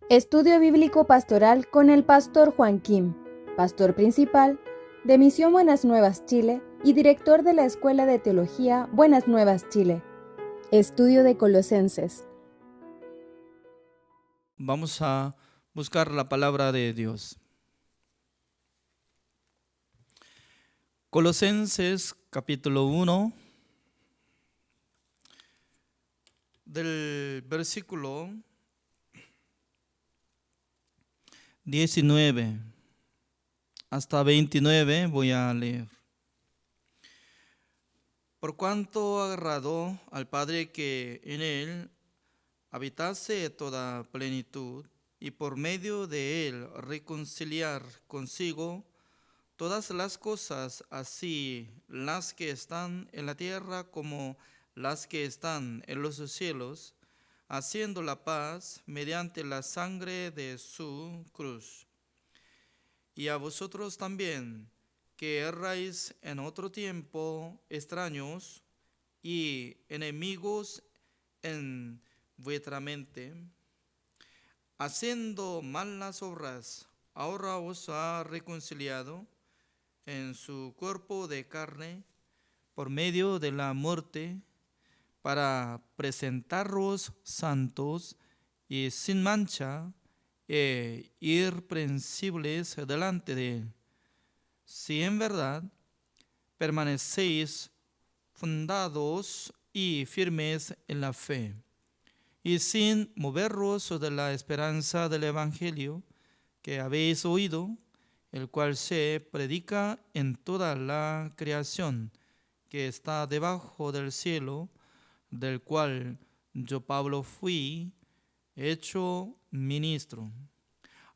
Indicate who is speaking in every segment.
Speaker 1: Estudio Bíblico Pastoral con el Pastor Juan Kim, Pastor Principal de Misión Buenas Nuevas Chile y Director de la Escuela de Teología Buenas Nuevas Chile. Estudio de Colosenses.
Speaker 2: Vamos a buscar la palabra de Dios. Colosenses capítulo 1, del versículo 19 hasta 29 voy a leer. Por cuanto agradó al Padre que en él habitase toda plenitud, y por medio de él reconciliar consigo todas las cosas, así las que están en la tierra como las que están en los cielos, haciendo la paz mediante la sangre de su cruz. Y a vosotros también, que erráis en otro tiempo extraños y enemigos en vuestra mente, haciendo malas obras, ahora os ha reconciliado en su cuerpo de carne por medio de la muerte, para presentaros santos y sin mancha e irreprensibles delante de él. Si en verdad permanecéis fundados y firmes en la fe, y sin moveros de la esperanza del Evangelio que habéis oído, el cual se predica en toda la creación que está debajo del cielo, del cual yo, Pablo, fui hecho ministro.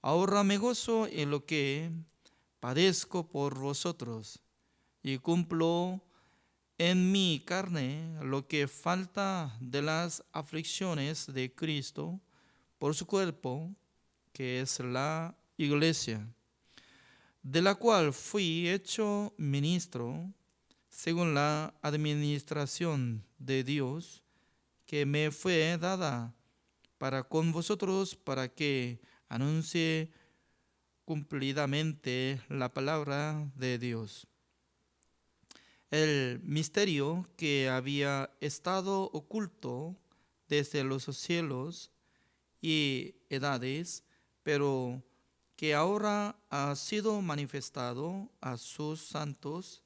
Speaker 2: Ahora me gozo en lo que padezco por vosotros, y cumplo en mi carne lo que falta de las aflicciones de Cristo por su cuerpo, que es la iglesia, de la cual fui hecho ministro según la administración de Dios que me fue dada para con vosotros, para que anuncie cumplidamente la palabra de Dios, el misterio que había estado oculto desde los cielos y edades, pero que ahora ha sido manifestado a sus santos,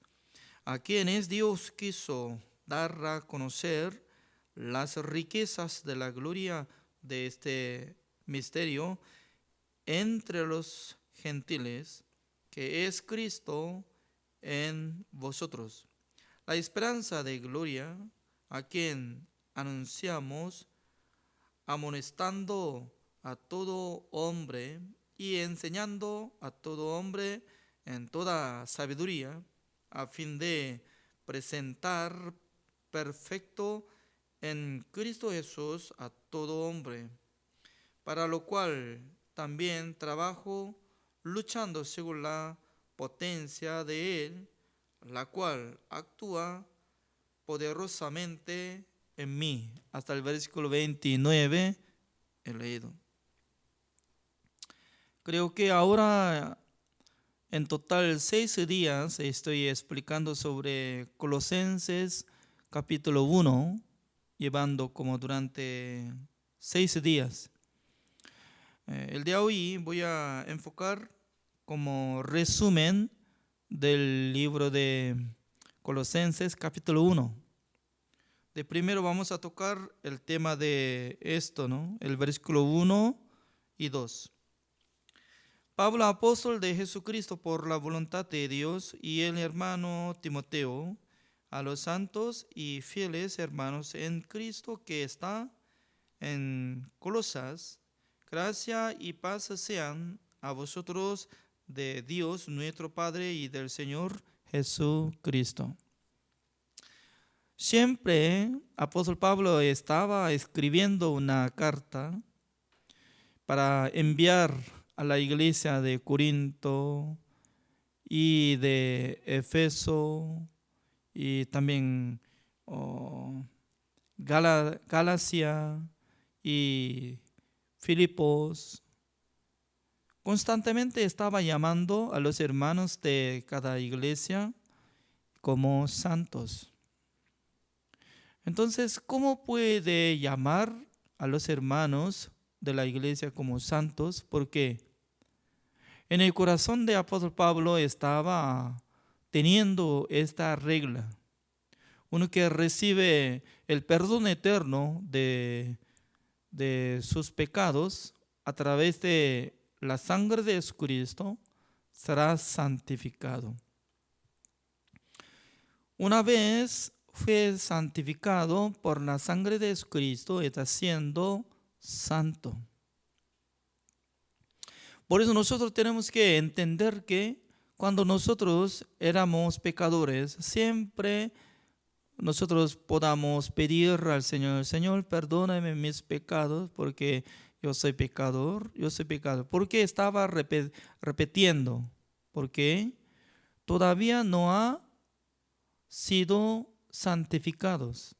Speaker 2: a quienes Dios quiso dar a conocer las riquezas de la gloria de este misterio entre los gentiles, que es Cristo en vosotros, la esperanza de gloria, a quien anunciamos, amonestando a todo hombre y enseñando a todo hombre en toda sabiduría, a fin de presentar perfecto en Cristo Jesús a todo hombre, para lo cual también trabajo luchando según la potencia de Él, la cual actúa poderosamente en mí. Hasta el versículo 29 he leído. Creo que ahora en total 6 días estoy explicando sobre Colosenses capítulo 1, llevando como durante 6 días. El día de hoy voy a enfocar como resumen del libro de Colosenses capítulo 1. De primero vamos a tocar el tema de esto, ¿no? El versículo 1 y 2. Pablo, apóstol de Jesucristo por la voluntad de Dios, y el hermano Timoteo, a los santos y fieles hermanos en Cristo que está en Colosas, gracia y paz sean a vosotros de Dios nuestro Padre y del Señor Jesucristo. Siempre apóstol Pablo estaba escribiendo una carta para enviar a la iglesia de Corinto y de Efeso y también Galacia y Filipos constantemente estaba llamando a los hermanos de cada iglesia como santos. Entonces, ¿cómo puede llamar a los hermanos de la iglesia como santos? Porque en el corazón de apóstol Pablo estaba teniendo esta regla. Uno que recibe el perdón eterno de sus pecados a través de la sangre de Jesucristo será santificado. Una vez fue santificado por la sangre de Jesucristo, está siendo santo. Por eso nosotros tenemos que entender que cuando nosotros éramos pecadores, siempre nosotros podamos pedir al Señor, Señor, perdóname mis pecados porque yo soy pecador. ¿Por qué estaba repitiendo? Porque todavía no ha sido santificados.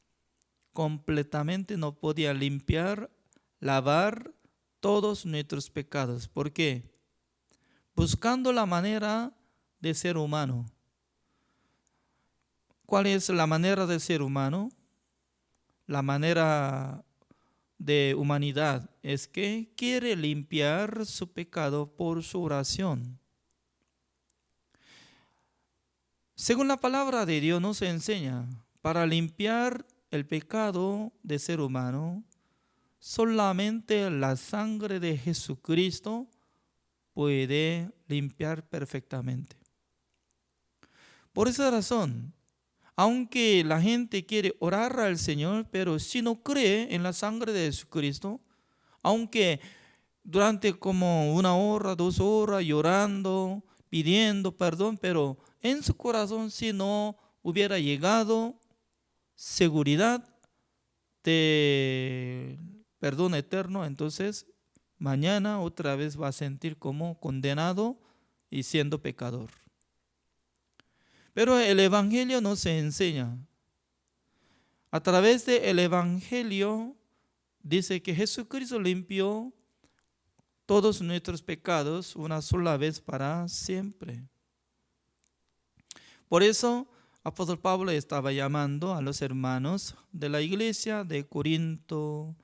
Speaker 2: Completamente no podía limpiar, lavar todos nuestros pecados. ¿Por qué? Buscando la manera de ser humano. ¿Cuál es la manera de ser humano? La manera de humanidad es que quiere limpiar su pecado por su oración. Según la palabra de Dios nos enseña, para limpiar el pecado de ser humano, solamente la sangre de Jesucristo puede limpiar perfectamente. Por esa razón, aunque la gente quiere orar al Señor, pero si no cree en la sangre de Jesucristo, aunque durante como 1 hora, 2 horas llorando, pidiendo perdón, pero en su corazón si no hubiera llegado seguridad de perdón eterno, entonces mañana otra vez va a sentir como condenado y siendo pecador. Pero el Evangelio nos enseña. A través del Evangelio dice que Jesucristo limpió todos nuestros pecados una sola vez para siempre. Por eso, apóstol Pablo estaba llamando a los hermanos de la iglesia de Corinto,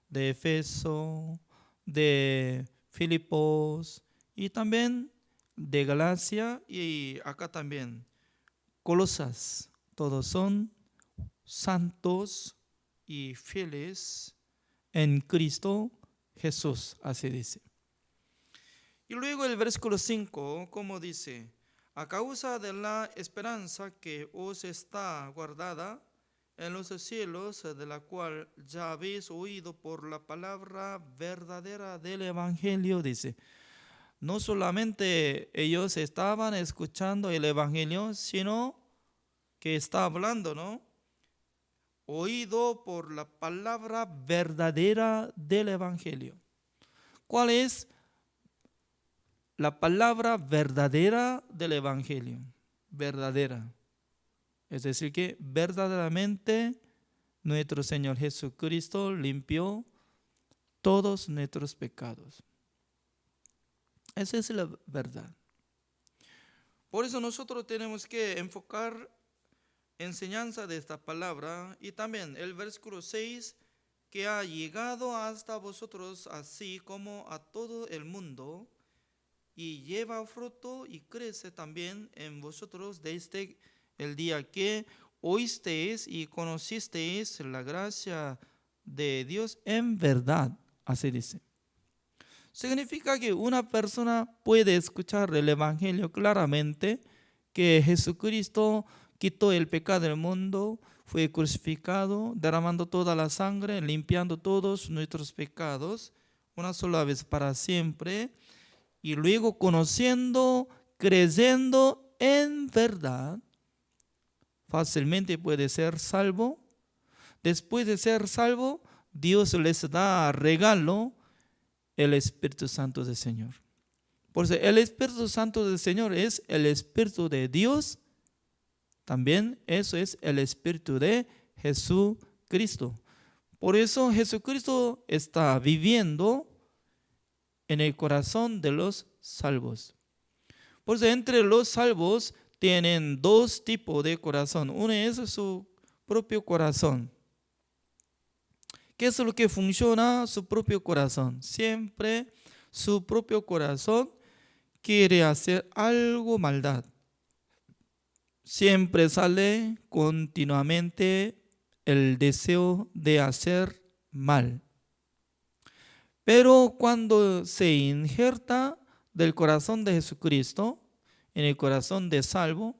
Speaker 2: de Efeso, de Filipos y también de Galacia y acá también Colosas. Todos son santos y fieles en Cristo Jesús, así dice. Y luego el versículo 5, como dice, a causa de la esperanza que os está guardada en los cielos, de la cual ya habéis oído por la palabra verdadera del Evangelio, dice. No solamente ellos estaban escuchando el Evangelio, sino que está hablando, ¿no? Oído por la palabra verdadera del Evangelio. ¿Cuál es la palabra verdadera del Evangelio? Verdadera. Es decir, que verdaderamente nuestro Señor Jesucristo limpió todos nuestros pecados. Esa es la verdad. Por eso nosotros tenemos que enfocar enseñanza de esta palabra y también el versículo 6 que ha llegado hasta vosotros así como a todo el mundo y lleva fruto y crece también en vosotros desde el día que oísteis y conocisteis la gracia de Dios en verdad, así dice. Significa que una persona puede escuchar el Evangelio claramente, que Jesucristo quitó el pecado del mundo, fue crucificado, derramando toda la sangre, limpiando todos nuestros pecados, una sola vez para siempre, y luego conociendo, creyendo en verdad, fácilmente puede ser salvo. Después de ser salvo, Dios les da regalo el Espíritu Santo del Señor. Por eso el Espíritu Santo del Señor es el Espíritu de Dios. También eso es el Espíritu de Jesucristo. Por eso Jesucristo está viviendo en el corazón de los salvos. Por eso entre los salvos tienen dos tipos de corazón. Uno es su propio corazón. ¿Qué es lo que funciona? Su propio corazón. Siempre su propio corazón quiere hacer algo maldad. Siempre sale continuamente el deseo de hacer mal. Pero cuando se injerta del corazón de Jesucristo en el corazón de salvo,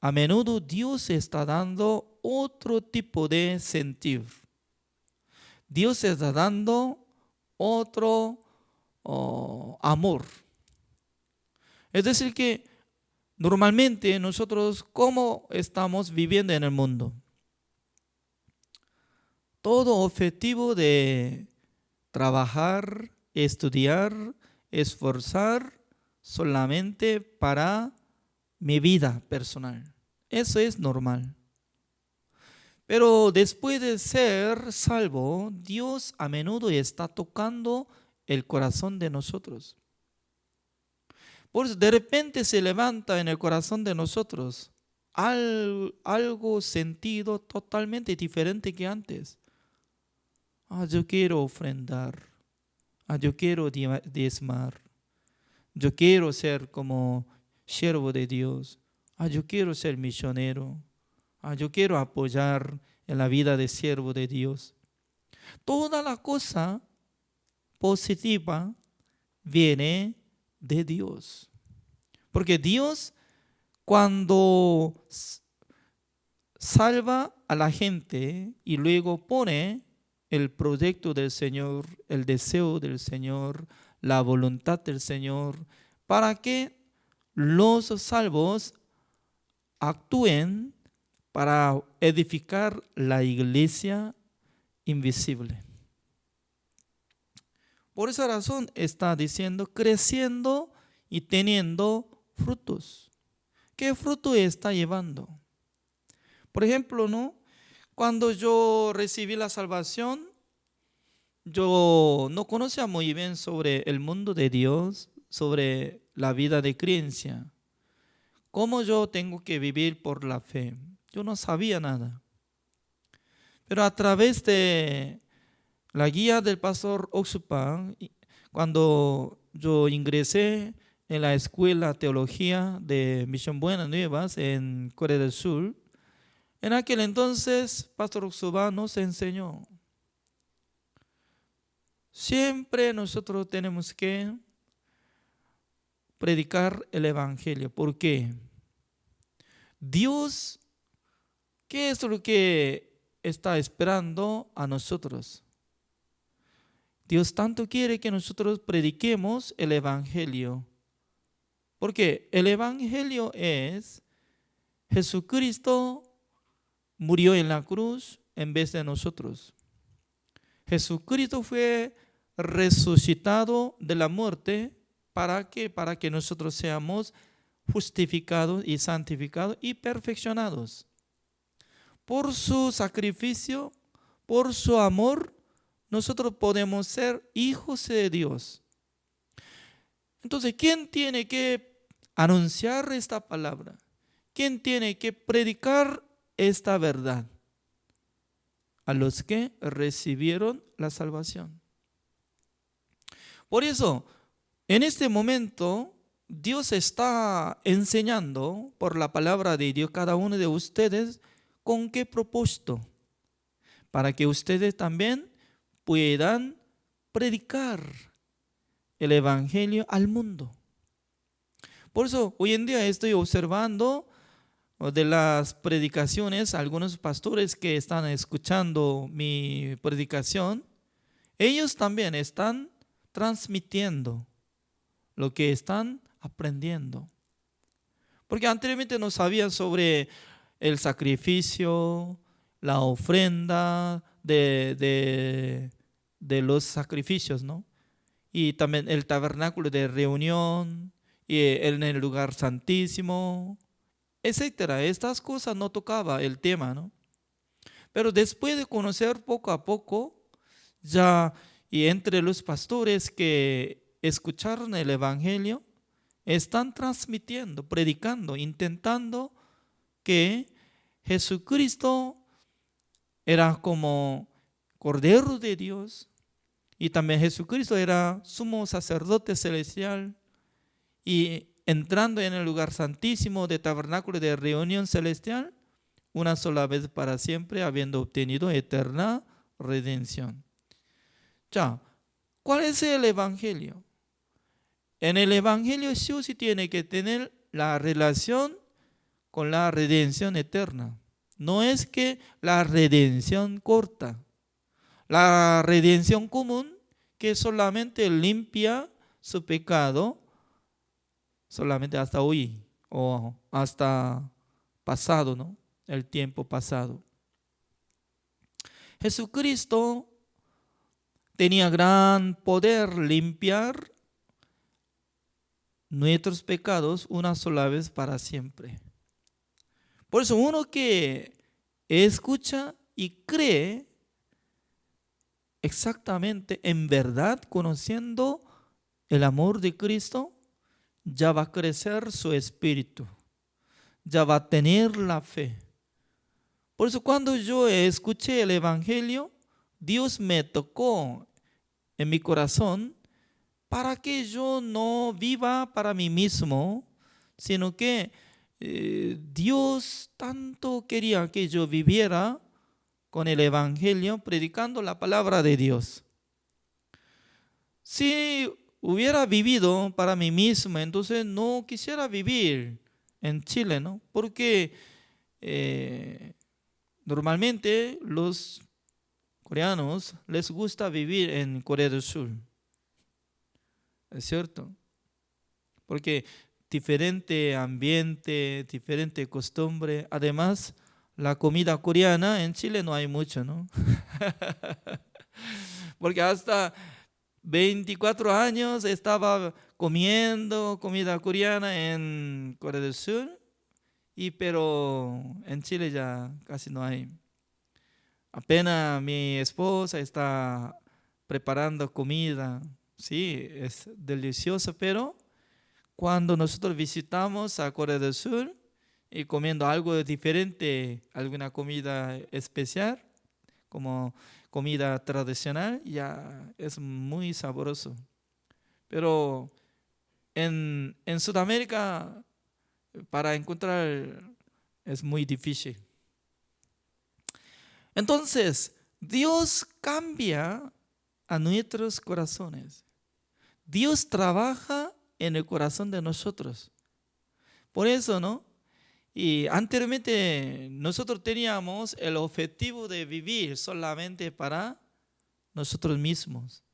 Speaker 2: a menudo Dios está dando otro tipo de sentir. Dios está dando otro amor. Es decir que normalmente nosotros, ¿cómo estamos viviendo en el mundo? Todo objetivo de trabajar, estudiar, esforzar solamente para mi vida personal. Eso es normal. Pero después de ser salvo, Dios a menudo está tocando el corazón de nosotros. Por eso de repente se levanta en el corazón de nosotros algo sentido totalmente diferente que antes. Yo quiero ofrendar. Yo quiero diezmar. Yo quiero ser como siervo de Dios. Yo quiero ser misionero. Yo quiero apoyar en la vida de siervo de Dios. Toda la cosa positiva viene de Dios. Porque Dios, cuando salva a la gente y luego pone el proyecto del Señor, el deseo del Señor, la voluntad del Señor, para que los salvos actúen para edificar la iglesia invisible. Por esa razón está diciendo creciendo y teniendo frutos. ¿Qué fruto está llevando? Por ejemplo, ¿no? Cuando yo recibí la salvación, yo no conocía muy bien sobre el mundo de Dios, sobre la vida de creencia. ¿Cómo yo tengo que vivir por la fe? Yo no sabía nada. Pero a través de la guía del pastor Oxupan, cuando yo ingresé en la escuela teología de Misión Buenas Nuevas en Corea del Sur, en aquel entonces pastor Oxupan nos enseñó. Siempre nosotros tenemos que predicar el evangelio. ¿Por qué? Dios, ¿qué es lo que está esperando a nosotros? Dios tanto quiere que nosotros prediquemos el evangelio. Porque el evangelio es Jesucristo murió en la cruz en vez de nosotros. Jesucristo fue resucitado de la muerte. ¿Para qué? Para que nosotros seamos justificados y santificados y perfeccionados. Por su sacrificio, por su amor, nosotros podemos ser hijos de Dios. Entonces, ¿quién tiene que anunciar esta palabra? ¿Quién tiene que predicar esta verdad? A los que recibieron la salvación. Por eso, en este momento, Dios está enseñando por la palabra de Dios cada uno de ustedes con qué propósito. Para que ustedes también puedan predicar el evangelio al mundo. Por eso hoy en día estoy observando de las predicaciones, algunos pastores que están escuchando mi predicación, ellos también están transmitiendo lo que están aprendiendo. Porque anteriormente no sabían sobre el sacrificio, la ofrenda de los sacrificios, ¿no? Y también el tabernáculo de reunión, y en el lugar santísimo, etcétera. Estas cosas no tocaba el tema, ¿no? Pero después de conocer poco a poco, ya y entre los pastores que escucharon el Evangelio, están transmitiendo, predicando, intentando que Jesucristo era como Cordero de Dios y también Jesucristo era sumo sacerdote celestial y entrando en el lugar santísimo de tabernáculo de reunión celestial una sola vez para siempre, habiendo obtenido eterna redención. Ya, ¿cuál es el Evangelio? En el Evangelio sí o sí tiene que tener la relación con la redención eterna. No es que la redención corta, la redención común que solamente limpia su pecado solamente hasta hoy o hasta pasado, ¿no? El tiempo pasado. Jesucristo tenía gran poder limpiar nuestros pecados una sola vez para siempre. Por eso uno que escucha y cree exactamente en verdad, conociendo el amor de Cristo, ya va a crecer su espíritu, ya va a tener la fe. Por eso cuando yo escuché el Evangelio, Dios me tocó en mi corazón para que yo no viva para mí mismo, sino que Dios tanto quería que yo viviera con el Evangelio, predicando la palabra de Dios. Si hubiera vivido para mí mismo, entonces no quisiera vivir en Chile, ¿no? Porque normalmente los coreanos les gusta vivir en Corea del Sur. ¿Es cierto? Porque diferente ambiente, diferente costumbre. Además, la comida coreana en Chile no hay mucho, ¿no? Porque hasta 24 años estaba comiendo comida coreana en Corea del Sur, pero en Chile ya casi no hay. Apenas mi esposa está preparando comida, sí, es delicioso, pero cuando nosotros visitamos a Corea del Sur y comiendo algo diferente, alguna comida especial, como comida tradicional, ya es muy sabroso. Pero en Sudamérica, para encontrar es muy difícil. Entonces, Dios cambia a nuestros corazones. Dios trabaja en el corazón de nosotros. Por eso, ¿no? Y anteriormente nosotros teníamos el objetivo de vivir solamente para nosotros mismos.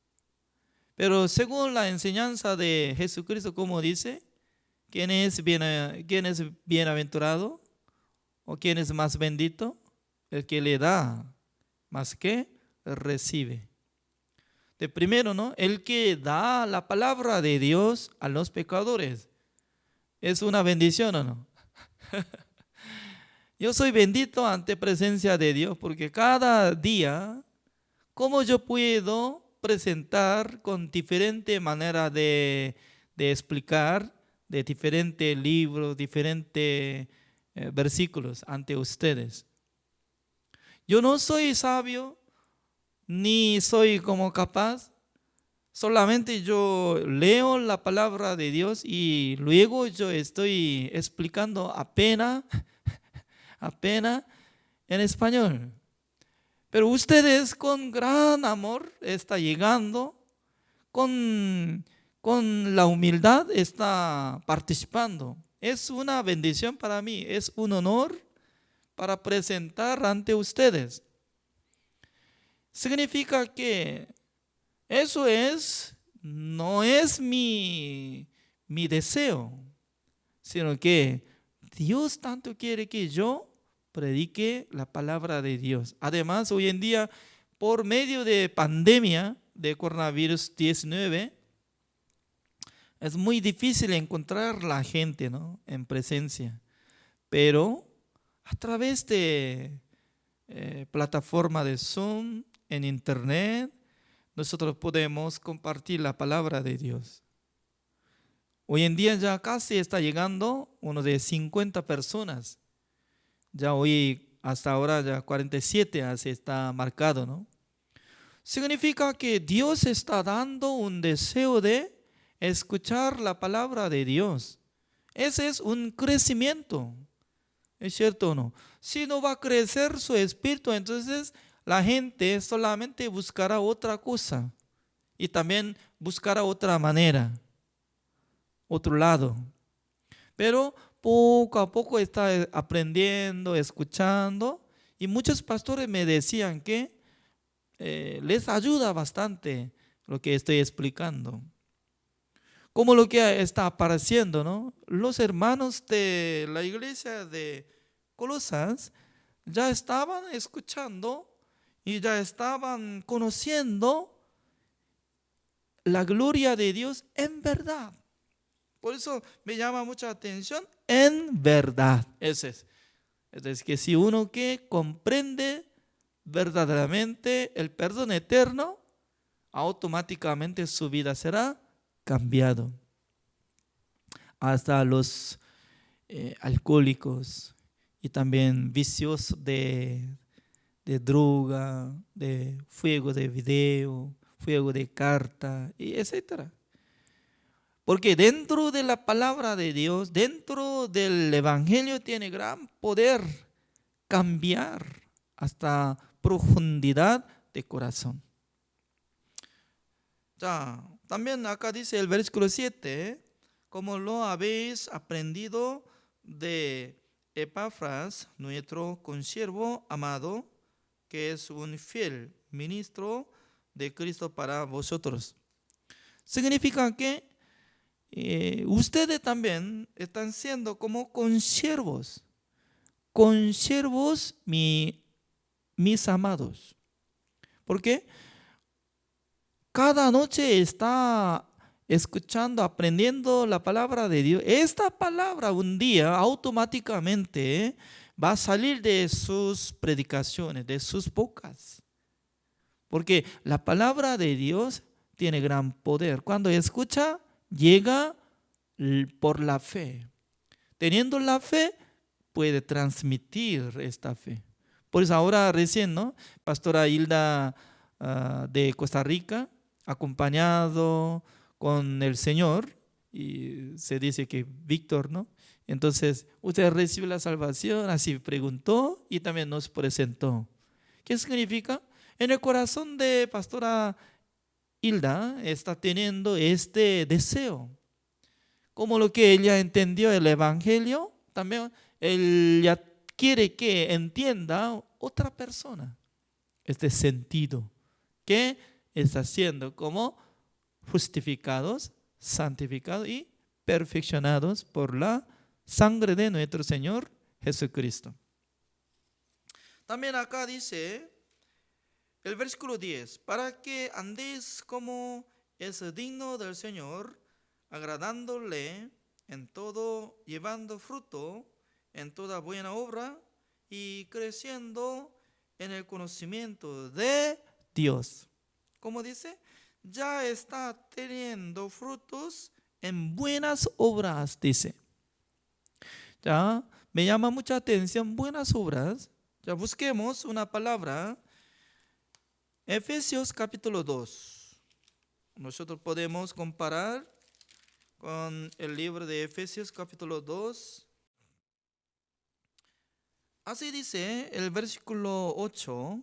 Speaker 2: Pero según la enseñanza de Jesucristo, como dice, ¿quién es bienaventurado? ¿O quién es más bendito? El que le da más que recibe. De primero, ¿no? El que da la palabra de Dios a los pecadores. ¿Es una bendición o no? Yo soy bendito ante presencia de Dios porque cada día, ¿cómo yo puedo presentar con diferente manera de explicar, de diferentes libros, diferentes versículos ante ustedes? Yo no soy sabio, ni soy como capaz, solamente yo leo la palabra de Dios y luego yo estoy explicando apenas en español. Pero ustedes con gran amor están llegando, con la humildad está participando. Es una bendición para mí, es un honor para presentar ante ustedes. Significa que eso no es mi deseo, sino que Dios tanto quiere que yo predique la palabra de Dios. Además, hoy en día, por medio de pandemia de coronavirus 19, es muy difícil encontrar la gente, ¿no? En presencia. Pero a través de plataforma de Zoom, en internet, nosotros podemos compartir la palabra de Dios. Hoy en día ya casi está llegando uno de 50 personas. Ya hoy, hasta ahora, ya 47 así está marcado, ¿no? Significa que Dios está dando un deseo de escuchar la palabra de Dios. Ese es un crecimiento. ¿Es cierto o no? Si no va a crecer su espíritu, entonces la gente solamente buscará otra cosa y también buscará otra manera, otro lado. Pero poco a poco está aprendiendo, escuchando, y muchos pastores me decían que les ayuda bastante lo que estoy explicando. Como lo que está apareciendo, ¿no? Los hermanos de la iglesia de Colosas ya estaban escuchando y ya estaban conociendo la gloria de Dios en verdad. Por eso me llama mucha atención, en verdad. Ese es. Es decir, que si uno que comprende verdaderamente el perdón eterno, automáticamente su vida será cambiado. Hasta los alcohólicos y también vicios de droga, de fuego de video, fuego de carta, y etcétera. Porque dentro de la palabra de Dios, dentro del evangelio, tiene gran poder cambiar hasta profundidad de corazón. Ya, también acá dice el versículo 7, como lo habéis aprendido de Epafras, nuestro consiervo amado, que es un fiel ministro de Cristo para vosotros. Significa que ustedes también están siendo como consiervos, mis amados. ¿Por qué? Cada noche está escuchando, aprendiendo la palabra de Dios. Esta palabra un día automáticamente va a salir de sus predicaciones, de sus bocas. Porque la palabra de Dios tiene gran poder. Cuando escucha, llega por la fe. Teniendo la fe, puede transmitir esta fe. Por eso ahora recién, ¿no? Pastora Hilda de Costa Rica, acompañado con el Señor, y se dice que Víctor, ¿no? Entonces, usted recibe la salvación, así preguntó y también nos presentó. ¿Qué significa? En el corazón de Pastora Hilda está teniendo este deseo. Como lo que ella entendió el evangelio, también ella quiere que entienda otra persona este sentido que está siendo como justificados, santificados y perfeccionados por la sangre de nuestro Señor Jesucristo. También acá dice el versículo 10, para que andéis como es digno del Señor, agradándole en todo, llevando fruto en toda buena obra y creciendo en el conocimiento de Dios. ¿Cómo dice? Ya está teniendo frutos en buenas obras, dice. Ya me llama mucha atención buenas obras. Ya busquemos una palabra. Efesios capítulo 2. Nosotros podemos comparar con el libro de Efesios capítulo 2. Así dice el versículo 8,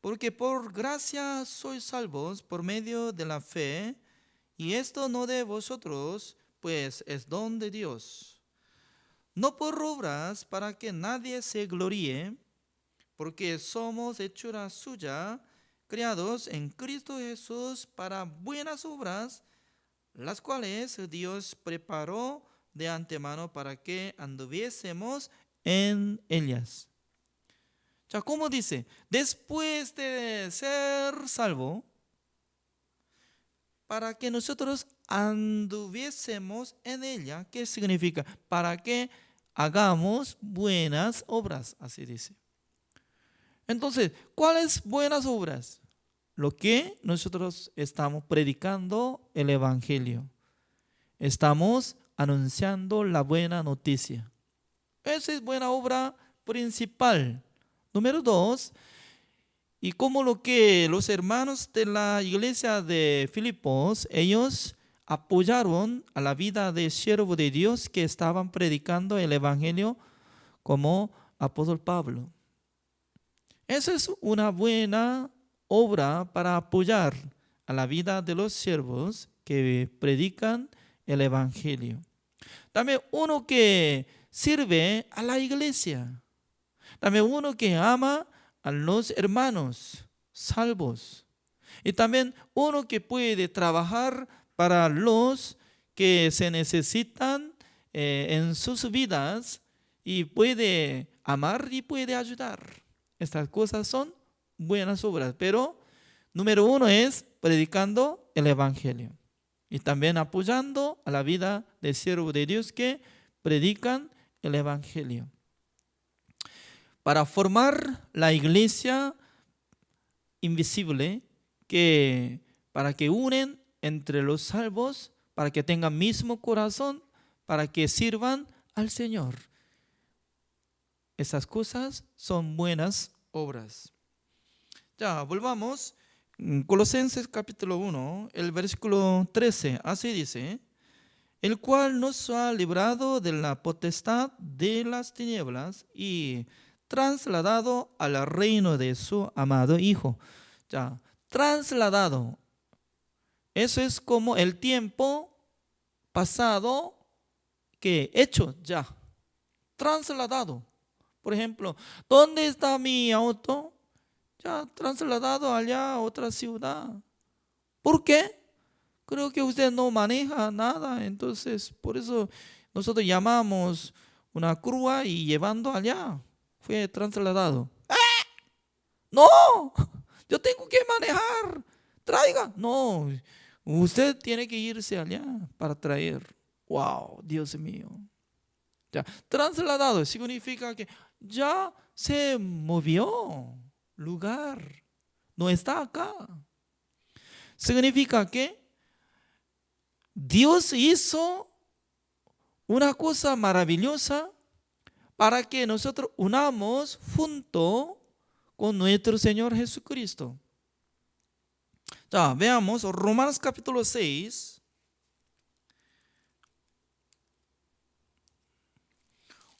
Speaker 2: porque por gracia sois salvos por medio de la fe, y esto no de vosotros, pues es don de Dios. No por obras para que nadie se gloríe, porque somos hechura suya, creados en Cristo Jesús para buenas obras, las cuales Dios preparó de antemano para que anduviésemos en ellas. Ya, ¿cómo dice? Después de ser salvo, para que nosotros anduviésemos en ella. ¿Qué significa? Para que hagamos buenas obras, así dice. Entonces, ¿cuáles buenas obras? lo que nosotros estamos predicando el Evangelio. Estamos anunciando la buena noticia. Esa es buena obra principal. Número 2, y como lo que los hermanos de la iglesia de Filipos, ellos apoyaron a la vida de siervo de Dios que estaban predicando el Evangelio como apóstol Pablo. Esa es una buena obra para apoyar a la vida de los siervos que predican el Evangelio. También uno que sirve a la iglesia. También uno que ama a los hermanos salvos. Y también uno que puede trabajar para los que se necesitan en sus vidas y puede amar y puede ayudar. Estas cosas son buenas obras, pero número 1 es predicando el Evangelio y también apoyando a la vida de siervos de Dios que predican el Evangelio. Para formar la iglesia invisible, para que unen entre los salvos, para que tengan mismo corazón, para que sirvan al Señor. Esas cosas son buenas obras. Ya, volvamos. Colosenses capítulo 1, el versículo 13, así dice: el cual nos ha librado de la potestad de las tinieblas y trasladado al reino de su amado Hijo. Ya, trasladado. Eso es como el tiempo pasado que hecho ya. Trasladado. Por ejemplo, ¿dónde está mi auto? Ya trasladado allá a otra ciudad. ¿Por qué? Creo que usted no maneja nada, entonces por eso nosotros llamamos una grúa y llevando allá. Fue trasladado. No, yo tengo que manejar. Traiga. No, usted tiene que irse allá para traer. Wow, Dios mío. Ya, trasladado significa que ya se movió lugar. No está acá. Significa que Dios hizo una cosa maravillosa para que nosotros unamos junto con nuestro Señor Jesucristo. Ya, veamos Romanos capítulo 6.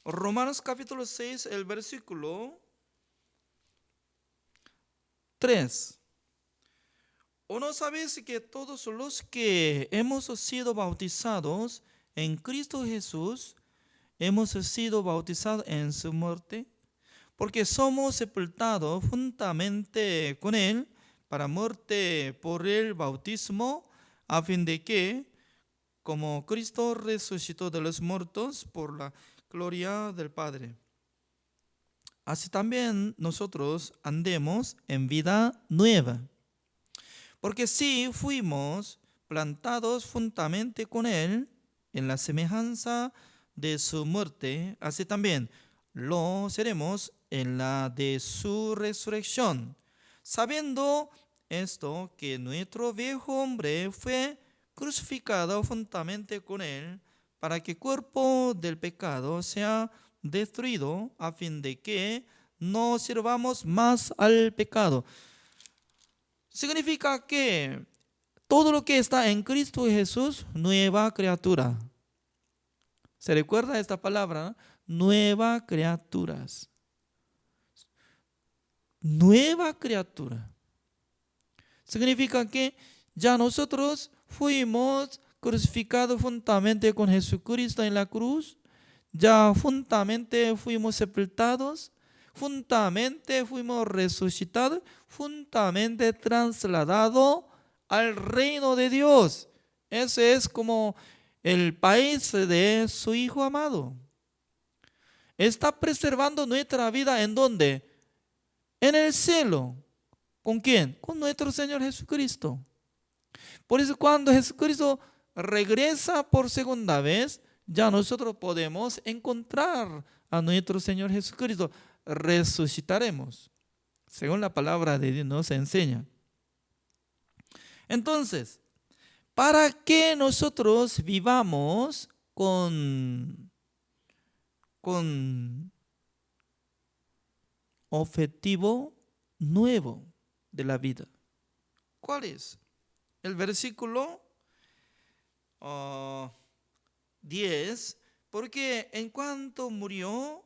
Speaker 2: Romanos capítulo 6, el versículo 3. ¿O no sabéis que todos los que hemos sido bautizados en Cristo Jesús, hemos sido bautizados en su muerte? Porque somos sepultados juntamente con Él para muerte por el bautismo, a fin de que, como Cristo resucitó de los muertos por la gloria del Padre, así también nosotros andemos en vida nueva. Porque si fuimos plantados juntamente con Él en la semejanza de su muerte, así también lo seremos en la de su resurrección, sabiendo esto, que nuestro viejo hombre fue crucificado juntamente con Él, para que el cuerpo del pecado sea destruido, a fin de que no sirvamos más al pecado. Significa que todo lo que está en Cristo Jesús, nueva criatura. ¿Se recuerda esta palabra? Nueva criaturas. Nueva criatura. Significa que ya nosotros fuimos crucificados juntamente con Jesucristo en la cruz. Ya juntamente fuimos sepultados, juntamente fuimos resucitados, juntamente trasladados al reino de Dios. Ese es como el país de su Hijo amado. Está preservando nuestra vida ¿en dónde? En el cielo. ¿Con quién? Con nuestro Señor Jesucristo. Por eso cuando Jesucristo regresa por segunda vez, ya nosotros podemos encontrar a nuestro Señor Jesucristo. Resucitaremos, según la palabra de Dios nos enseña. Entonces, para que nosotros vivamos con objetivo nuevo de la vida. ¿Cuál es? El versículo 10, porque en cuanto murió,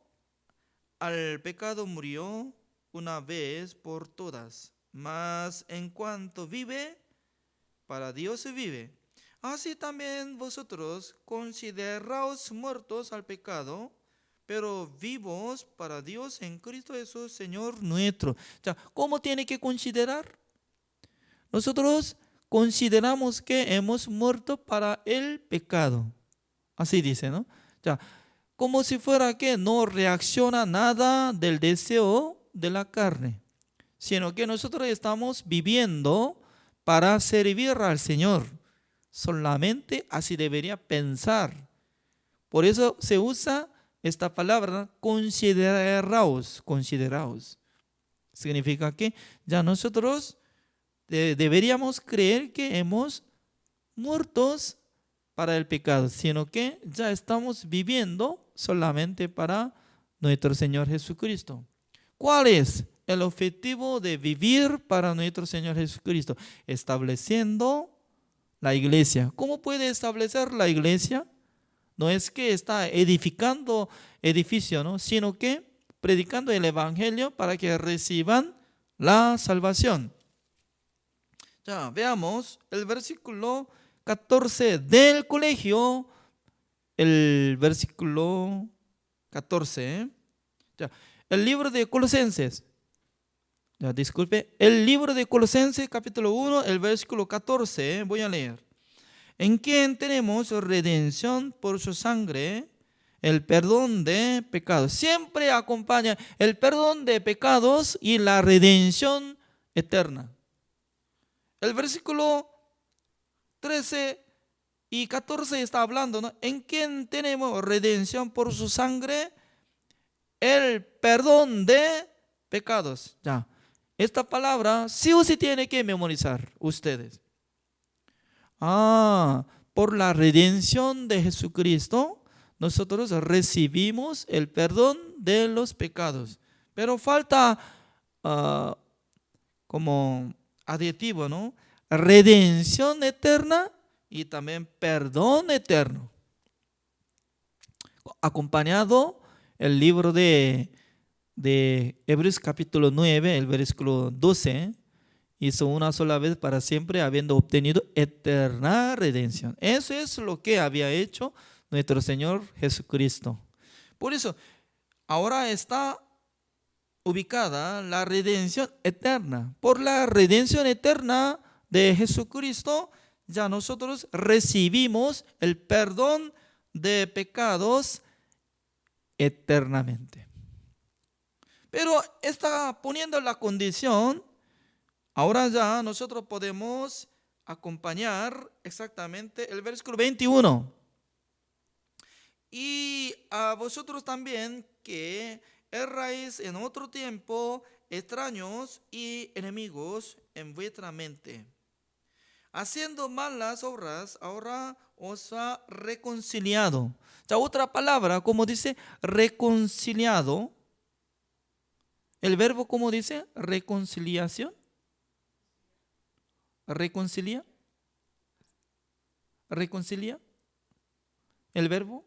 Speaker 2: al pecado murió una vez por todas, mas en cuanto vive, para Dios se vive. Así también vosotros consideraos muertos al pecado, pero vivos para Dios en Cristo Jesús, Señor nuestro. O sea, ¿cómo tiene que considerar? Nosotros consideramos que hemos muerto para el pecado. Así dice, ¿no? O sea, como si fuera que no reacciona nada del deseo de la carne, sino que nosotros estamos viviendo para servir al Señor. Solamente así debería pensar. Por eso se usa esta palabra, consideraos. Significa que ya nosotros deberíamos creer que hemos muertos para el pecado, sino que ya estamos viviendo solamente para nuestro Señor Jesucristo. ¿Cuál es el objetivo de vivir para nuestro Señor Jesucristo? Estableciendo la iglesia. ¿Cómo puede establecer la iglesia? No es que está edificando edificio, ¿no? Sino que predicando el evangelio para que reciban la salvación. Ya, veamos el versículo 14 del colegio, el versículo 14. Ya, el libro de Colosenses. Ya, disculpe, el libro de Colosenses capítulo 1, el versículo 14, voy a leer. En quien tenemos redención por su sangre, el perdón de pecados. Siempre acompaña el perdón de pecados y la redención eterna. El versículo 13 y 14 está hablando, ¿no? En quien tenemos redención por su sangre, el perdón de pecados. Ya, esta palabra sí o sí tiene que memorizar ustedes. Por la redención de Jesucristo, nosotros recibimos el perdón de los pecados. Pero falta como adjetivo, ¿no? Redención eterna y también perdón eterno. Acompañado el libro de Hebreos capítulo 9, el versículo 12, hizo una sola vez para siempre, habiendo obtenido eterna redención. Eso es lo que había hecho nuestro Señor Jesucristo. Por eso, ahora está ubicada la redención eterna. Por la redención eterna de Jesucristo, ya nosotros recibimos el perdón de pecados eternamente. Pero está poniendo la condición. Ahora ya nosotros podemos acompañar exactamente el versículo 21. Y a vosotros también que erráis en otro tiempo extraños y enemigos en vuestra mente, haciendo malas obras, ahora os ha reconciliado. Ya otra palabra, como dice, reconciliado. El verbo, como dice, reconciliación. Reconcilia. El verbo.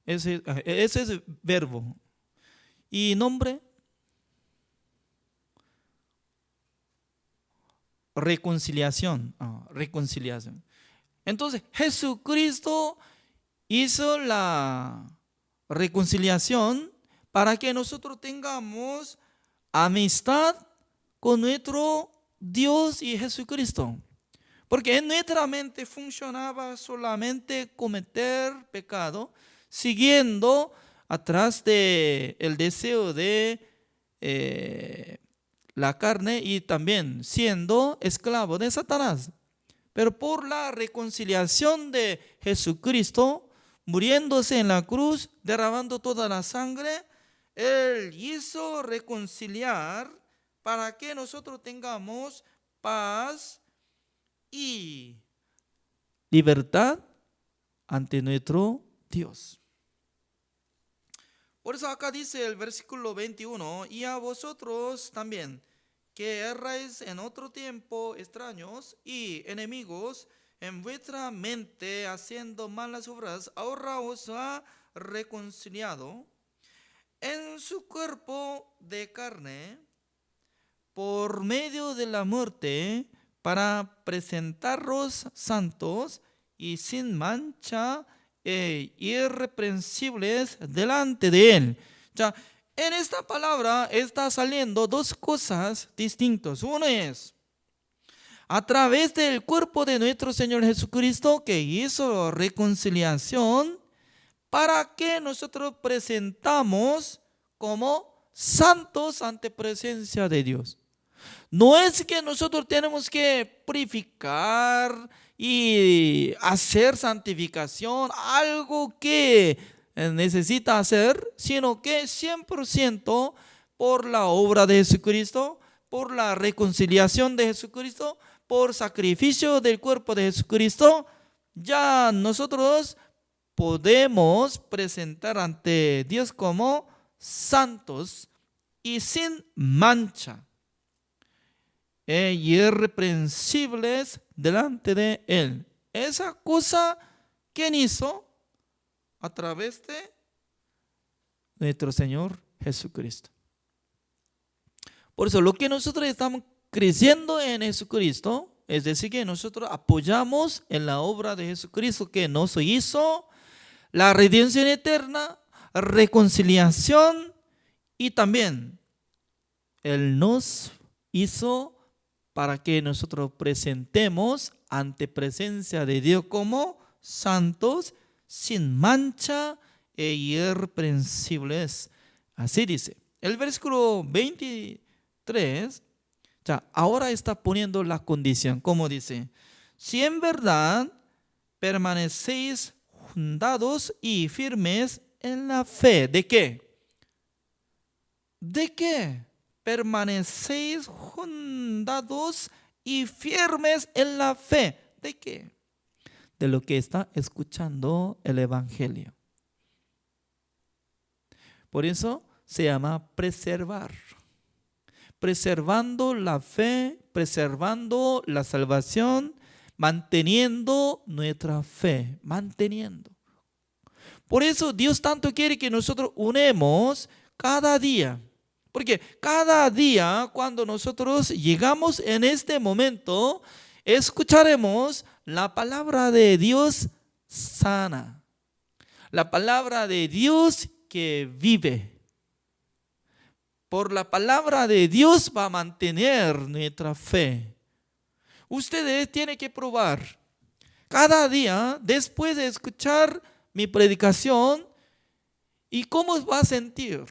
Speaker 2: Ese es verbo. Y nombre. Reconciliación. Reconciliación. Entonces, Jesucristo hizo la reconciliación para que nosotros tengamos amistad con nuestro Dios y Jesucristo. Porque en nuestra mente funcionaba solamente cometer pecado, siguiendo atrás de el deseo de la carne y también siendo esclavo de Satanás. Pero por la reconciliación de Jesucristo, muriéndose en la cruz, derramando toda la sangre, Él hizo reconciliar para que nosotros tengamos paz y libertad ante nuestro Dios. Por eso acá dice el versículo 21, y a vosotros también, que erráis en otro tiempo extraños y enemigos en vuestra mente haciendo malas obras, ahora os ha reconciliado en su cuerpo de carne por medio de la muerte para presentaros santos y sin mancha e irreprensibles delante de Él. Ya, en esta palabra está saliendo dos cosas distintas. Uno es a través del cuerpo de nuestro Señor Jesucristo, que hizo reconciliación para que nosotros presentamos como santos ante presencia de Dios. No es que nosotros tenemos que purificar y hacer santificación, algo que necesita hacer, sino que 100% por la obra de Jesucristo, por la reconciliación de Jesucristo, por sacrificio del cuerpo de Jesucristo, ya nosotros podemos presentar ante Dios como santos y sin mancha e irreprensibles delante de Él. Esa cosa, ¿quién hizo? A través de nuestro Señor Jesucristo. Por eso lo que nosotros estamos creciendo en Jesucristo, es decir, que nosotros apoyamos en la obra de Jesucristo que nos hizo la redención eterna, reconciliación, y también Él nos hizo para que nosotros presentemos ante presencia de Dios como santos, sin mancha e irreprensibles. Así dice. El versículo 23, ya, ahora está poniendo la condición, como dice: si en verdad permanecéis fundados y firmes en la fe. ¿De qué? ¿De qué? Permanecéis fundados y firmes en la fe. ¿De qué? De lo que está escuchando el Evangelio. Por eso se llama preservar. Preservando la fe, preservando la salvación, manteniendo nuestra fe, manteniendo. Por eso Dios tanto quiere que nosotros unemos cada día. Porque cada día cuando nosotros llegamos en este momento, escucharemos la palabra de Dios sana. La palabra de Dios que vive. Por la palabra de Dios va a mantener nuestra fe. Ustedes tienen que probar cada día después de escuchar mi predicación y cómo va a sentir.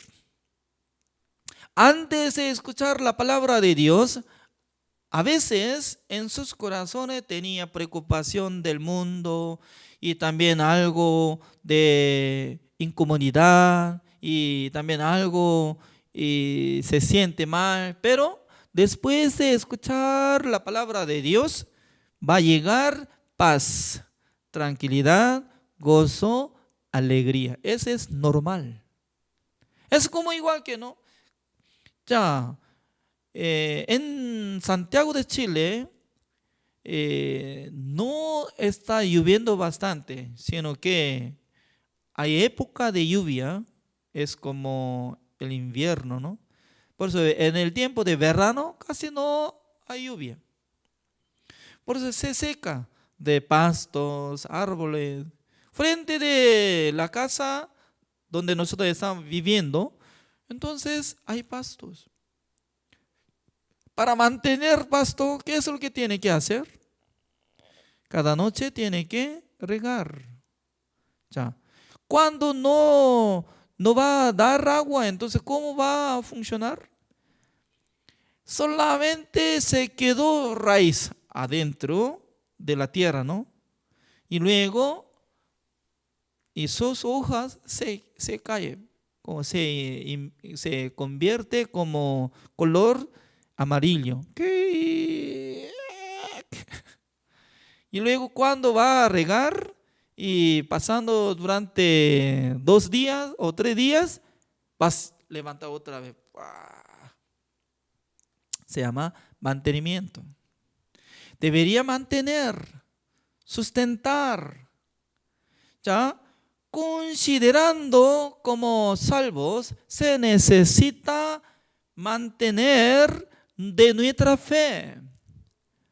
Speaker 2: Antes de escuchar la palabra de Dios, a veces en sus corazones tenía preocupación del mundo y también algo de incomodidad y también algo y se siente mal, pero después de escuchar la palabra de Dios va a llegar paz, tranquilidad, gozo, alegría. Ese es normal. Es como igual que no. Ya, en Santiago de Chile no está lloviendo bastante, sino que hay época de lluvia, es como el invierno, ¿no? Por eso en el tiempo de verano casi no hay lluvia. Por eso se seca de pastos, árboles. Frente de la casa donde nosotros estamos viviendo, entonces hay pastos. Para mantener pasto, ¿qué es lo que tiene que hacer? Cada noche tiene que regar. Ya. Cuando no va a dar agua, entonces ¿cómo va a funcionar? Solamente se quedó raíz adentro de la tierra, ¿no? Y luego, y sus hojas se caen, como se convierte como color amarillo. Y luego cuando va a regar y pasando durante 2 días o 3 días, vas a levantar otra vez. Se llama mantenimiento. Debería mantener, sustentar. ¿Ya? Considerando como salvos, se necesita mantener de nuestra fe.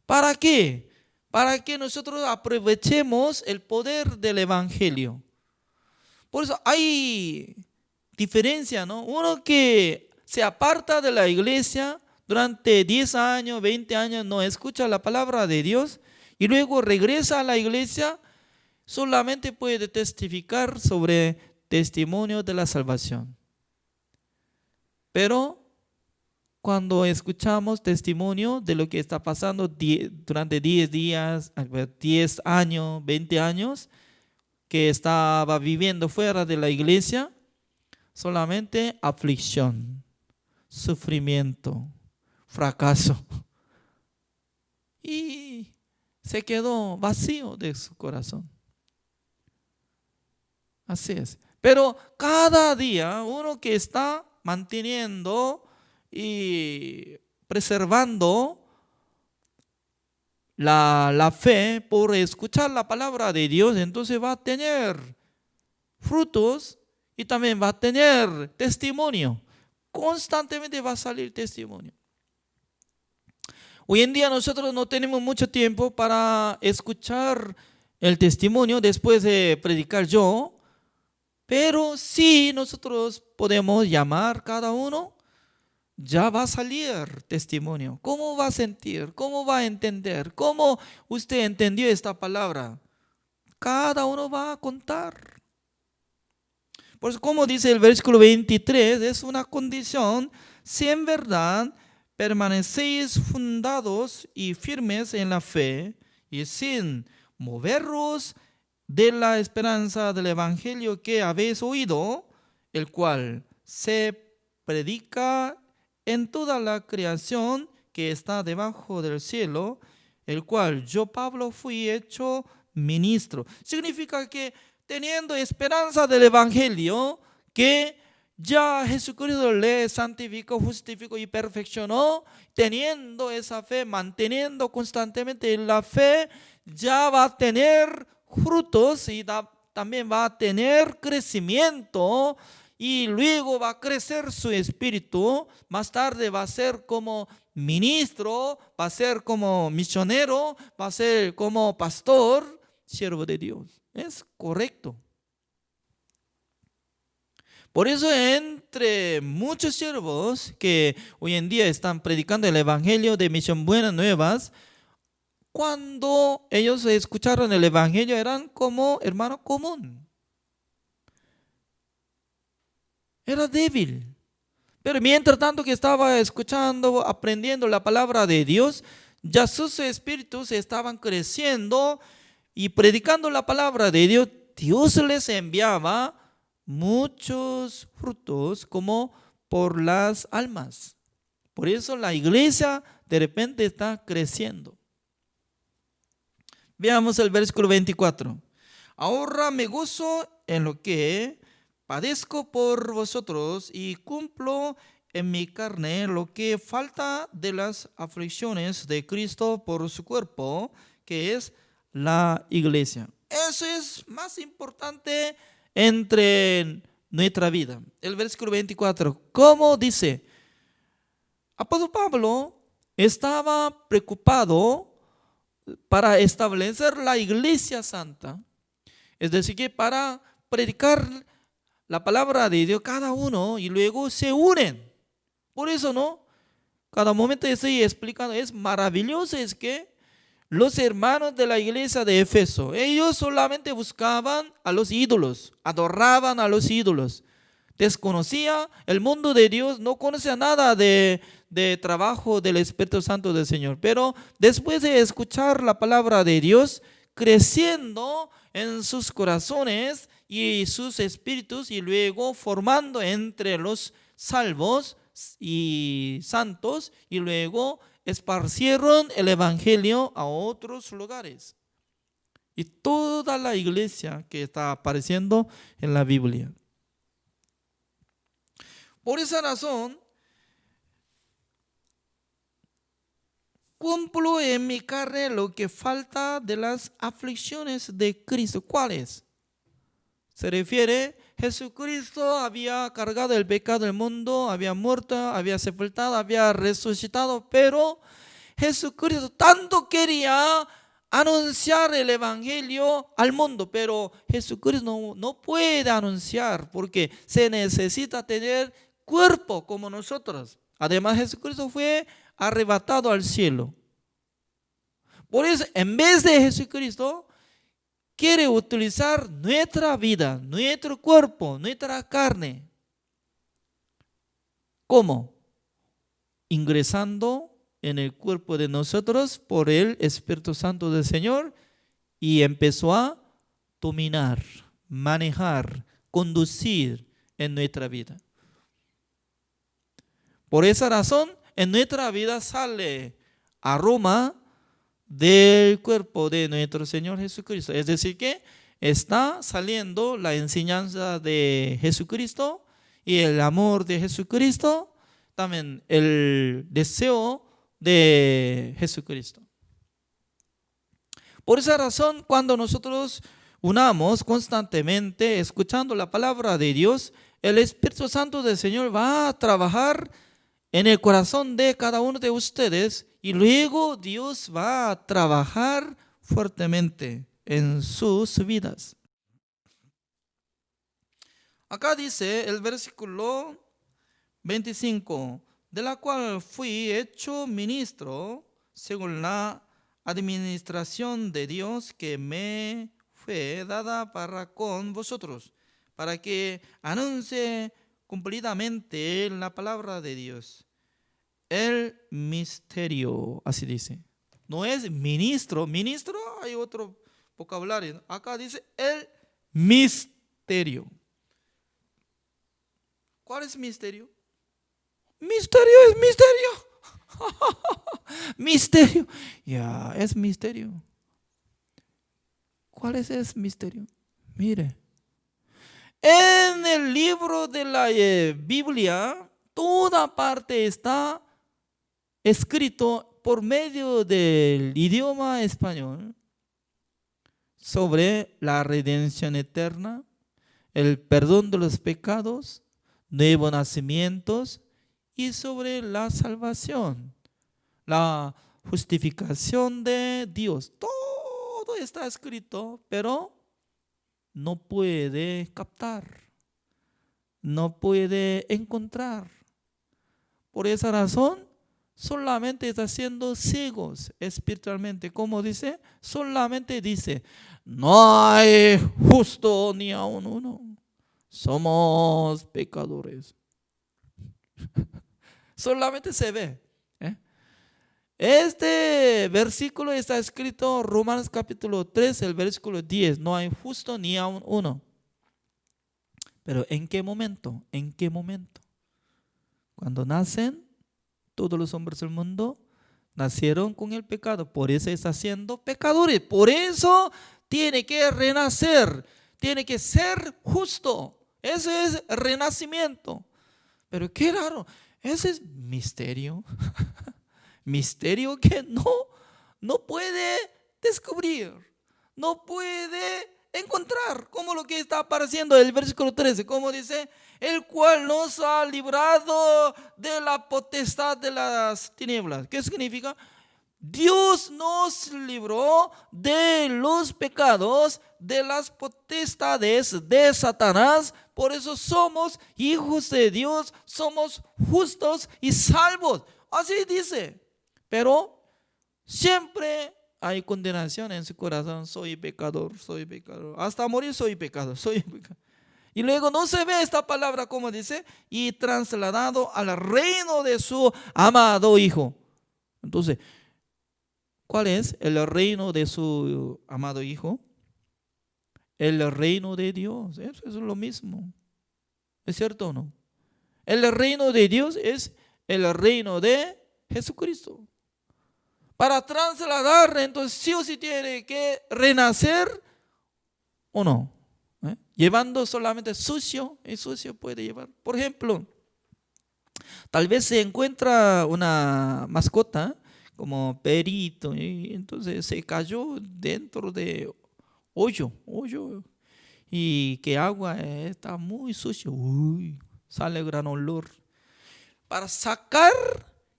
Speaker 2: ¿Para qué? Para que nosotros aprovechemos el poder del Evangelio. Por eso hay diferencia, ¿no? Uno que se aparta de la iglesia durante 10 años, 20 años, no escucha la palabra de Dios y luego regresa a la iglesia, solamente puede testificar sobre testimonio de la salvación. Pero cuando escuchamos testimonio de lo que está pasando durante 10 días, 10 años, 20 años, que estaba viviendo fuera de la iglesia, solamente aflicción, sufrimiento, fracaso. Y se quedó vacío de su corazón. Así es. Pero cada día uno que está manteniendo y preservando la fe por escuchar la palabra de Dios, entonces va a tener frutos y también va a tener testimonio. Constantemente va a salir testimonio. Hoy en día nosotros no tenemos mucho tiempo para escuchar el testimonio después de predicar yo, pero sí nosotros podemos llamar cada uno. Ya va a salir testimonio. ¿Cómo va a sentir? ¿Cómo va a entender? ¿Cómo usted entendió esta palabra? Cada uno va a contar. Por eso, como dice el versículo 23, es una condición: si en verdad permanecéis fundados y firmes en la fe y sin moveros de la esperanza del evangelio que habéis oído, el cual se predica en toda la creación que está debajo del cielo, el cual yo, Pablo, fui hecho ministro. Significa que teniendo esperanza del evangelio, que ya Jesucristo le santificó, justificó y perfeccionó, teniendo esa fe, manteniendo constantemente la fe, ya va a tener frutos y también va a tener crecimiento. Y luego va a crecer su espíritu. Más tarde va a ser como ministro, va a ser como misionero, va a ser como pastor, siervo de Dios. Es correcto. Por eso entre muchos siervos que hoy en día están predicando el evangelio de Misión Buenas Nuevas, cuando ellos escucharon el evangelio eran como hermano común. Era débil. Pero mientras tanto que estaba escuchando, aprendiendo la palabra de Dios, ya sus espíritus estaban creciendo y predicando la palabra de Dios. Dios les enviaba muchos frutos como por las almas. Por eso la iglesia de repente está creciendo. Veamos el versículo 24. Ahora me gozo en lo que padezco por vosotros y cumplo en mi carne lo que falta de las aflicciones de Cristo por su cuerpo, que es la iglesia. Eso es más importante entre nuestra vida. El versículo 24, ¿cómo dice? Apóstol Pablo estaba preocupado para establecer la iglesia santa, es decir, que para predicar la palabra de Dios cada uno y luego se unen. Por eso, ¿no? Cada momento estoy explicando, es maravilloso, es que los hermanos de la iglesia de Éfeso, ellos solamente buscaban a los ídolos, adoraban a los ídolos, desconocía el mundo de Dios, no conocía nada de trabajo del Espíritu Santo del Señor. Pero después de escuchar la palabra de Dios, creciendo en sus corazones y sus espíritus y luego formando entre los salvos, y santos y luego esparcieron el evangelio a otros lugares. Y toda la iglesia que está apareciendo en la Biblia. Por esa razón, cumplo en mi carne lo que falta de las aflicciones de Cristo. ¿Cuáles? Se refiere, Jesucristo había cargado el pecado del mundo, había muerto, había sepultado, había resucitado, pero Jesucristo tanto quería anunciar el evangelio al mundo, pero Jesucristo no puede anunciar porque se necesita tener cuerpo como nosotros. Además, Jesucristo fue arrebatado al cielo. Por eso, en vez de Jesucristo, quiere utilizar nuestra vida, nuestro cuerpo, nuestra carne. ¿Cómo? Ingresando en el cuerpo de nosotros por el Espíritu Santo del Señor y empezó a dominar, manejar, conducir en nuestra vida. Por esa razón, en nuestra vida sale aroma del cuerpo de nuestro Señor Jesucristo. Es decir, que está saliendo la enseñanza de Jesucristo y el amor de Jesucristo, también el deseo de Jesucristo. Por esa razón, cuando nosotros unamos constantemente escuchando la palabra de Dios, el Espíritu Santo del Señor va a trabajar en el corazón de cada uno de ustedes y luego Dios va a trabajar fuertemente en sus vidas. Acá dice el versículo 25, de la cual fui hecho ministro según la administración de Dios que me fue dada para con vosotros, para que anuncie cumplidamente la palabra de Dios. El misterio, así dice. No es ministro, ministro hay otro vocabulario. Acá dice el misterio. ¿Cuál es misterio? Misterio es misterio. Misterio. Ya, es misterio. ¿Cuál es ese misterio? Mire. En el libro de la Biblia, toda parte está escrito por medio del idioma español sobre la redención eterna, el perdón de los pecados, nuevos nacimientos y sobre la salvación, la justificación de Dios. Todo está escrito, pero no puede captar, no puede encontrar. Por esa razón, solamente está siendo ciegos espiritualmente. Como dice, solamente dice, no hay justo ni aun uno. Somos pecadores. Solamente se ve. Este versículo está escrito en Romanos capítulo 3, el versículo 10. No hay justo ni aun uno. Pero ¿en qué momento? ¿En qué momento? Cuando nacen, todos los hombres del mundo nacieron con el pecado. Por eso está siendo pecadores. Por eso tiene que renacer. Tiene que ser justo. Eso es renacimiento. Pero qué raro. Ese es misterio. Misterio que no puede descubrir. No puede encontrar. Como lo que está apareciendo en el versículo 13. Como dice, el cual nos ha librado de la potestad de las tinieblas. ¿Qué significa? Dios nos libró de los pecados, de las potestades de Satanás. Por eso somos hijos de Dios, somos justos y salvos. Así dice. Pero siempre hay condenación en su corazón. Soy pecador, soy pecador. Hasta morir soy pecador, soy pecador. Y luego no se ve esta palabra como dice, y trasladado al reino de su amado Hijo. Entonces, ¿cuál es el reino de su amado Hijo? El reino de Dios. Eso es lo mismo. ¿Es cierto o no? El reino de Dios es el reino de Jesucristo. Para trasladar, entonces sí o sí tiene que renacer o no. Llevando solamente sucio, y sucio puede llevar. Por ejemplo, tal vez se encuentra una mascota como perito, y entonces se cayó dentro de hoyo, y que agua está muy sucio. Uy, sale gran olor. Para sacar,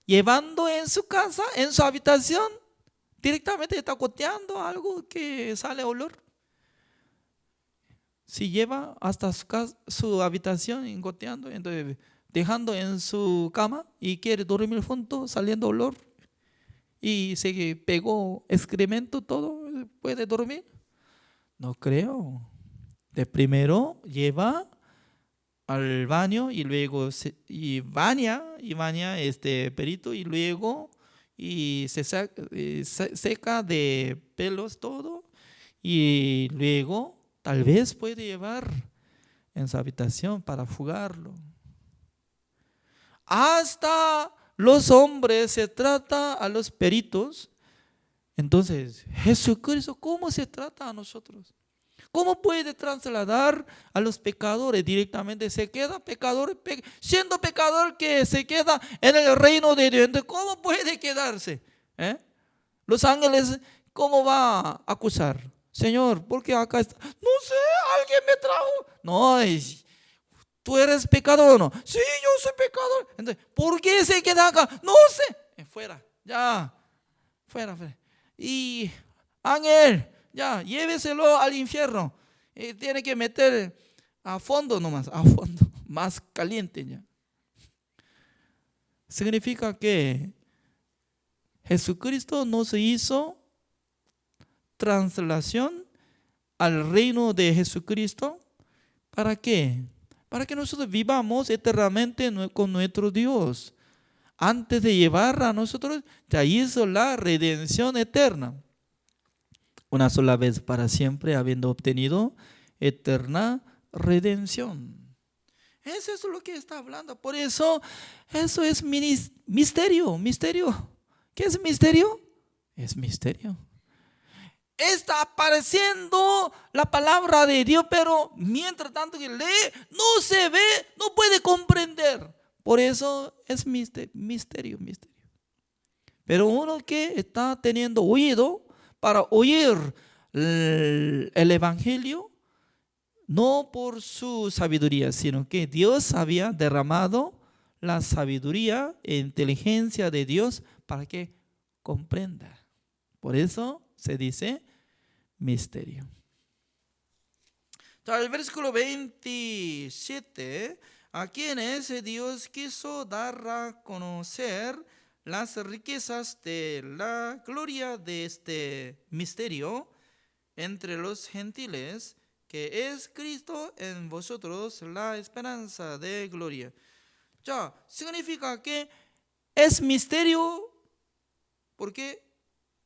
Speaker 2: llevando en su casa, en su habitación, directamente está goteando algo que sale olor. Si lleva hasta su habitación goteando, entonces dejando en su cama y quiere dormir junto, saliendo olor, y se pegó excremento todo, ¿puede dormir? No creo. De primero lleva al baño y luego baña este perito, y luego seca de pelos todo, y luego tal vez puede llevar en su habitación para fugarlo. Hasta los hombres se trata a los peritos. Entonces, Jesucristo, ¿cómo se trata a nosotros? ¿Cómo puede trasladar a los pecadores directamente? Se queda pecador, siendo pecador que se queda en el reino de Dios. Entonces, ¿cómo puede quedarse? Los ángeles, ¿cómo va a acusar? Señor, ¿por qué acá está? No sé, alguien me trajo. No, ¿tú eres pecador o no? Sí, yo soy pecador. Entonces, ¿por qué se queda acá? No sé. Fuera, ya, fuera. Y ángel, ya, lléveselo al infierno. Tiene que meter a fondo nomás, a fondo, más caliente ya. Significa que Jesucristo nos hizo traslación al reino de Jesucristo. ¿Para qué? Para que nosotros vivamos eternamente con nuestro Dios. Antes de llevar a nosotros, ya hizo la redención eterna. Una sola vez para siempre, habiendo obtenido eterna redención. Eso es lo que está hablando. Por eso es misterio. ¿Qué es misterio? Es misterio. Está apareciendo la palabra de Dios, pero mientras tanto que lee, no se ve, no puede comprender. Por eso es misterio. Pero uno que está teniendo oído para oír el evangelio, no por su sabiduría, sino que Dios había derramado la sabiduría e inteligencia de Dios para que comprenda. Por eso se dice misterio. El versículo 27, a quienes Dios quiso dar a conocer las riquezas de la gloria de este misterio entre los gentiles, que es Cristo en vosotros, la esperanza de gloria. Ya, significa que es misterio porque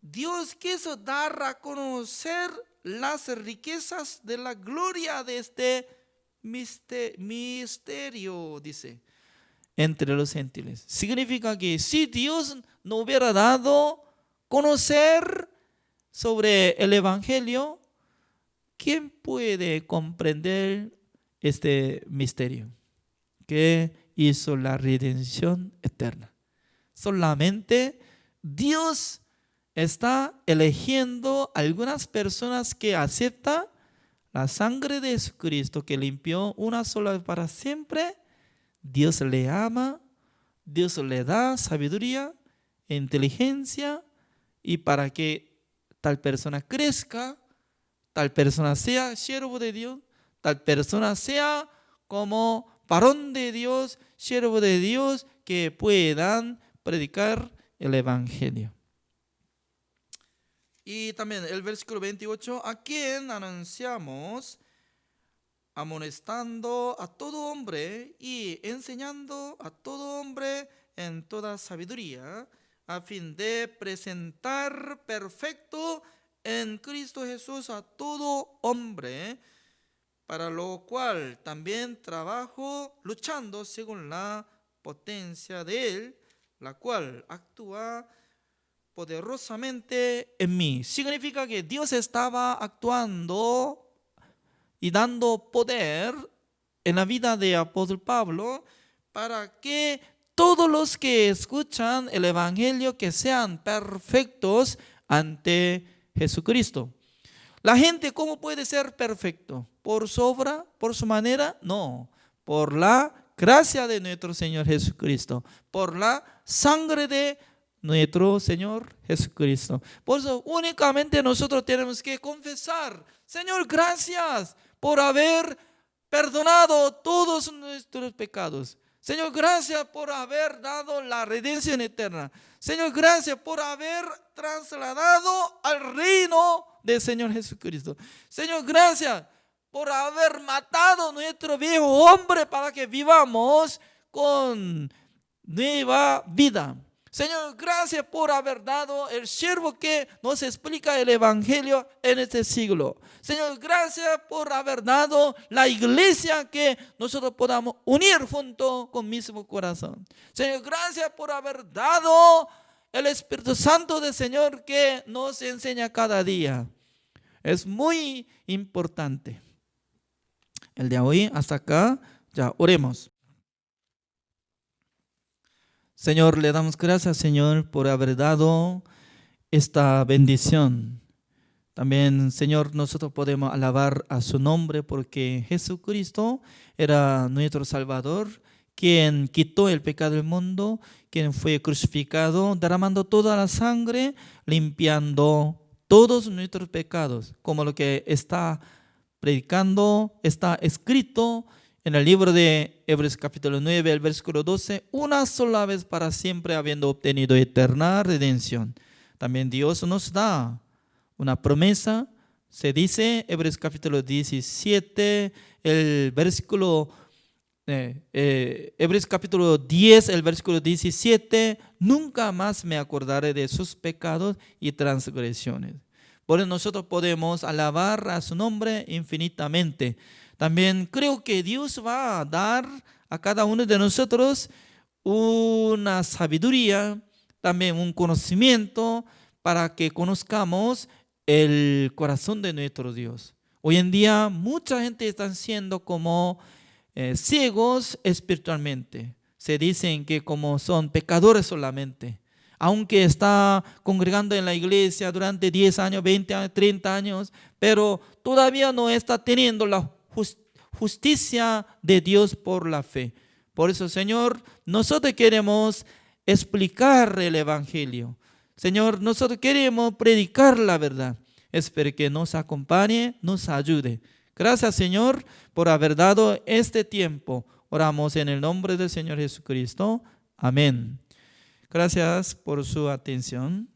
Speaker 2: Dios quiso dar a conocer las riquezas de la gloria de este misterio, dice, entre los gentiles. Significa que si Dios no hubiera dado conocer sobre el evangelio, ¿quién puede comprender este misterio que hizo la redención eterna? Solamente Dios está eligiendo algunas personas que aceptan la sangre de Jesucristo, que limpió una sola vez para siempre. Dios le ama, Dios le da sabiduría e inteligencia, y para que tal persona crezca, tal persona sea siervo de Dios, tal persona sea como varón de Dios, siervo de Dios, que puedan predicar el evangelio. Y también el versículo 28, a quien anunciamos, amonestando a todo hombre y enseñando a todo hombre en toda sabiduría, a fin de presentar perfecto en Cristo Jesús a todo hombre. para lo cual también trabajo luchando según la potencia de Él, la cual actúa poderosamente en mí. Significa que Dios estaba actuando y dando poder en la vida de apóstol Pablo para que todos los que escuchan el evangelio que sean perfectos ante Jesucristo. La gente, ¿cómo puede ser perfecto? ¿Por su obra? ¿Por su manera? No, por la gracia de nuestro Señor Jesucristo, por la sangre de nuestro Señor Jesucristo. Por eso únicamente nosotros tenemos que confesar: Señor, gracias por haber perdonado todos nuestros pecados. Señor, gracias por haber dado la redención eterna. Señor, gracias por haber trasladado al reino del Señor Jesucristo. Señor, gracias por haber matado nuestro viejo hombre para que vivamos con nueva vida. Señor, gracias por haber dado el siervo que nos explica el evangelio en este siglo. Señor, gracias por haber dado la iglesia que nosotros podamos unir junto con mismo corazón. Señor, gracias por haber dado el Espíritu Santo del Señor que nos enseña cada día. Es muy importante. El de hoy hasta acá, ya oremos. Señor, le damos gracias, Señor, por haber dado esta bendición. También, Señor, nosotros podemos alabar a su nombre porque Jesucristo era nuestro Salvador, quien quitó el pecado del mundo, quien fue crucificado, derramando toda la sangre, limpiando todos nuestros pecados, como lo que está predicando, está escrito en el libro de Hebreos capítulo 9, el versículo 12, una sola vez para siempre habiendo obtenido eterna redención. También Dios nos da una promesa. Se dice, Hebreos capítulo 17, el versículo, Hebreos capítulo 10, el versículo 17, nunca más me acordaré de sus pecados y transgresiones. Por eso nosotros podemos alabar a su nombre infinitamente. También creo que Dios va a dar a cada uno de nosotros una sabiduría, también un conocimiento para que conozcamos el corazón de nuestro Dios. Hoy en día mucha gente está siendo como ciegos espiritualmente. Se dicen que como son pecadores solamente. Aunque está congregando en la iglesia durante 10 años, 20 años, 30 años, pero todavía no está teniendo la justicia de Dios por la fe. Por eso, Señor, nosotros queremos explicar el evangelio. Señor, nosotros queremos predicar la verdad. Espero que nos acompañe, nos ayude. Gracias, Señor, por haber dado este tiempo. Oramos en el nombre del Señor Jesucristo. Amén. Gracias por su atención.